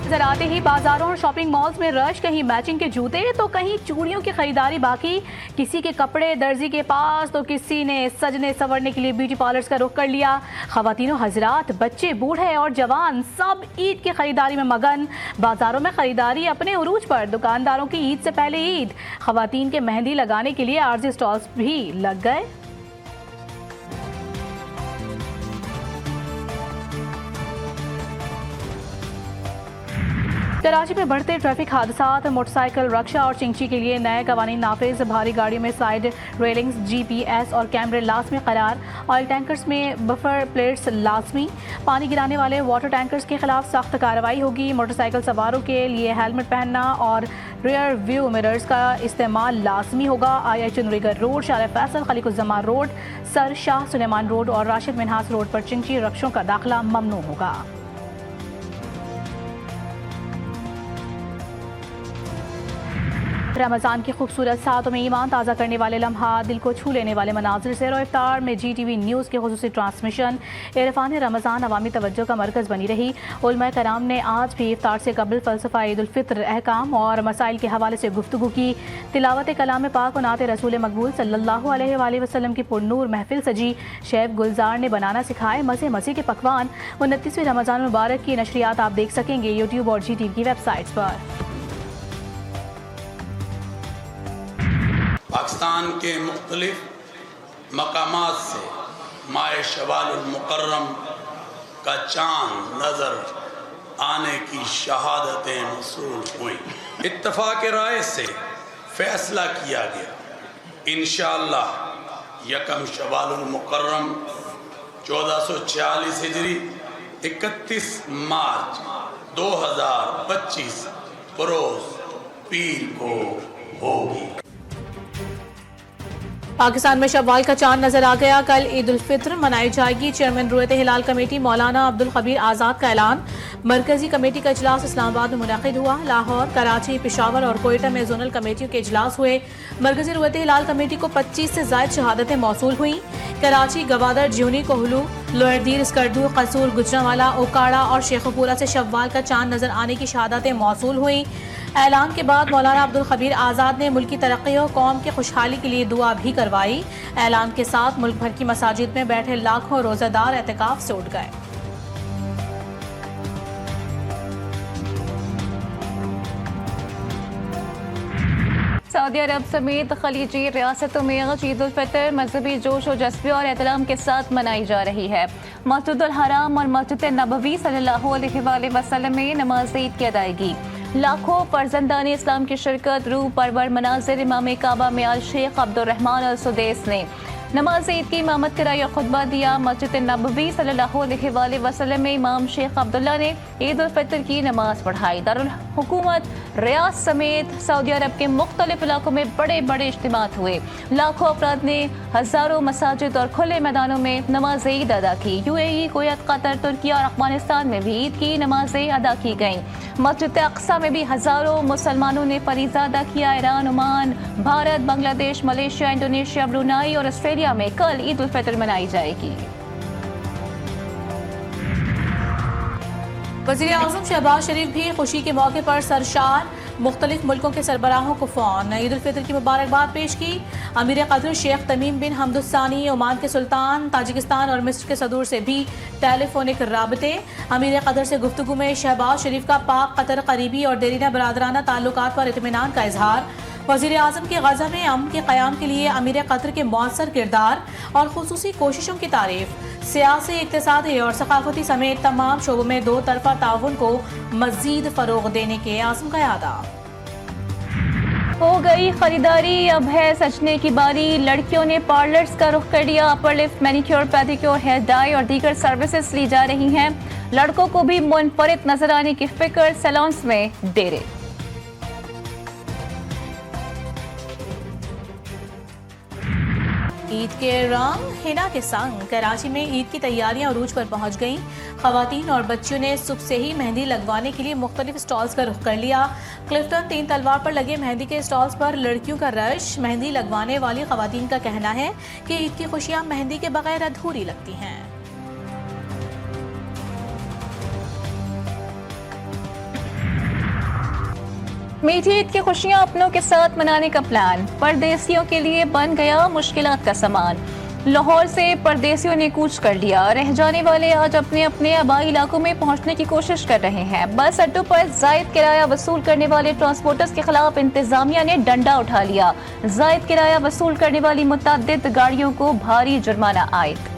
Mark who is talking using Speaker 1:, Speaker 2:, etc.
Speaker 1: नजर आते ही बाजारों और शॉपिंग मॉल्स में रश, कहीं मैचिंग के जूते तो कहीं चूड़ियों की खरीदारी बाकी। किसी के कपड़े दर्जी के पास तो किसी ने सजने संवरने के लिए ब्यूटी पार्लर्स का रुख कर लिया। खवातीनों हजरात, बच्चे, बूढ़े और जवान सब ईद की खरीदारी में मगन। बाजारों में खरीदारी अपने उरूज पर, दुकानदारों की ईद से पहले ईद। खवातीन के मेहंदी लगाने के लिए आरजी स्टॉल्स भी लग गए। कराची में बढ़ते ट्रैफिक हादसात, मोटरसाइकिल, रक्षा और चिंची के लिए नए कवानीन नाफिज। भारी गाड़ियों में साइड रेलिंग्स, GPS और कैमरे लाजमी करार। ऑयल टैंकर्स में बफर प्लेट्स लाजमी। पानी गिराने वाले वाटर टैंकर्स के खिलाफ सख्त कार्रवाई होगी। मोटरसाइकिल सवारों के लिए हेलमेट पहनना और रियर व्यू मिरर्स का इस्तेमाल लाजमी होगा। IH Chundrigar road, Shah Faisal, Khaliquzzaman road, sir Shah Suleman road और राशिद मिन्हास रोड पर चिंची रक्षों का दाखिला ममनू होगा। रमज़ान की खूबसूरत सातों में ईमान ताज़ा करने वाले लम्हा, दिल को छू लेने वाले मनाजिर से इफ्तार में GTV न्यूज़ के खुसूसी ट्रांसमिशन। इरफान रमज़ान अवामी तवज्जो का मरकज़ बनी रही। उलमा कराम ने आज भी इफ्तार से कबल फ़लसफ़ा ईद उल फ़ित्र, अहकाम और मसाइल के हवाले से गुफ्तगू की। तिलावत कलाम पाक और नात रसूल मकबूल सल्लल्लाहु अलैहि वसल्लम की पुरनूर महफिल सजी। शेफ गुलजार ने बनाना सिखाए मज़े मज़े के पकवान। 29वीं रमज़ान मुबारक की नशरियात आप देख सकेंगे यूट्यूब और GTV की वेबसाइट्स पर।
Speaker 2: पाकिस्तान के मुख्तलिफ मकामात से माह शवालुल मुकर्रम का चाँद नज़र आने की शहादतें मौसूल हुई। इत्तफ़ाक़ राय से फ़ैसला किया गया इंशाअल्लाह यकम शवालुल मुकर्रम 1446 हिजरी 31 मार्च 2025 बरोज़ पीर को होगी।
Speaker 1: पाकिस्तान में शव्वाल का चांद नजर आ गया। कल ईद उल फित्र मनाई जाएगी। चेयरमैन रुयत हिलाल कमेटी मौलाना अब्दुल खबीर आज़ाद का ऐलान। मरकजी कमेटी का इजलास इस्लामाबाद में मुनक़िद हुआ। लाहौर, कराची, पेशावर और कोयटा में जोनल कमेटियों के इजलास हुए। मरकजी रुयत हिलाल कमेटी को 25 से ज़ायद शहादतें मौसूल हुई। कराची, गवादर, ज्यूनी, कोहलू, लोहरदीर, स्कर्दू, कसूर, गुजरांवाला, ओकाड़ा और शेखुपुरा से शव्वाल का चांद नजर आने की शहादतें मौसूल हुई। ऐलान के बाद मौलाना अब्दुल खबीर आज़ाद ने मुल्क की तरक्की और कौम की खुशहाली के लिए दुआ भी करवाई। ऐलान के साथ मुल्क भर की मसाजिद में बैठे लाखों रोज़ेदार एहतिकाफ से उठ गए। सऊदी अरब समेत खलीजी रियासतों में आज ईद उल फितर मजहबी जोश और जज्बे और एहतराम के साथ मनाई जा रही है। मस्जिदुल हराम और मस्जिद नबवी सल्लल्लाहु अलैहि वसल्लम में नमाज ईद की अदायगी। लाखों फर्जंदान इस्लाम की शिरकत। रूह परवर मनाजिर इमाम काबा में आज शेख अब्दुर्रहमान अल सुदैस ने नमाज ईद की इमामत कराई और खुतबा दिया। मस्जिद नबवी सल्लल्लाहु अलैहि वसल्लम में इमाम शेख अब्दुल्ला ने ईद उल फितर की नमाज पढ़ाई। दारुल हुकूमत रियाद समेत सऊदी अरब के मुख्तलिफ इलाकों में बड़े बड़े इज्तिमात हुए। लाखों अफराद ने हजारों मसाजिद और खुले मैदानों में नमाज ईद अदा की। UAE, कुवैत, कतर, तुर्की और अफगानिस्तान में भी ईद की नमाजें अदा की गईं। मस्जिद अक्सा में भी हजारों मुसलमानों ने फरीज़ा अदा किया। Iran, Oman, Bharat, Bangladesh, Malaysia, Indonesia, Brunei और ऑस्ट्रेलिया में कल ईद उल फितर मनाई जाएगी। वज़ीर आज़म शहबाज शरीफ भी खुशी के मौके पर सरशार। मुख्तलिफ मुल्कों के सरबराहों को फ़ोन, ईद उल फितर की मुबारकबाद पेश की। अमीर कतर शेख तमीम बिन हमदुस्सानी, ओमान के सुल्तान, ताजिकिस्तान और मिस्र के सदूर से भी टेलीफोनिक राबते। अमीर कतर से गुफ्तगू में शहबाज शरीफ का पाक कतर करीबी और देरीना बरादराना ताल्लुकात पर इत्मीनान का इजहार। वज़ीर आज़म की गज़ा में अमन के क़याम के लिए अमीर कतर के मौसर किरदार और खुसूसी कोशिशों की तारीफ। सियासी, इक़्तिसादी और सकाफ़ती समेत तमाम शोबों में दो तरफ़ा ताउन को मज़ीद फ़रोग़ देने के आज़म का यादा। हो गई खरीदारी, अब है सजने की बारी। लड़कियों ने पार्लर्स का रुख कर लिया। Upper lift, manicure, pedicure, hair dye और दीगर सर्विसेज ली जा रही हैं। लड़कों को भी मुनफरिद नजर आने की फिक्र, सैलून्स में डेरे। ईद के रंग हिना के संग कराची में ईद की तैयारियां अरूज पर पहुंच गईं। खवातीन और बच्चियों ने सुबह से ही मेहंदी लगवाने के लिए मुख्तलिफ स्टॉल्स का रुख कर लिया। क्लिफ्टन 3 तलवार पर लगे मेहंदी के स्टॉल्स पर लड़कियों का रश। मेहंदी लगवाने वाली खवातीन का कहना है कि ईद की खुशियां मेहंदी के बगैर अधूरी लगती हैं। मीठी ईद की खुशियां अपनों के साथ मनाने का प्लान, परदेसियों के लिए बन गया मुश्किलात का सामान। लाहौर से परदेसियों ने कूच कर लिया, रह जाने वाले आज अपने अपने आबाई इलाकों में पहुंचने की कोशिश कर रहे हैं। बस अड्डों पर जायद किराया वसूल करने वाले ट्रांसपोर्टर्स के खिलाफ इंतजामिया ने डंडा उठा लिया। जायद किराया वसूल करने वाली मुतअद्दिद गाड़ियों को भारी जुर्माना आयद।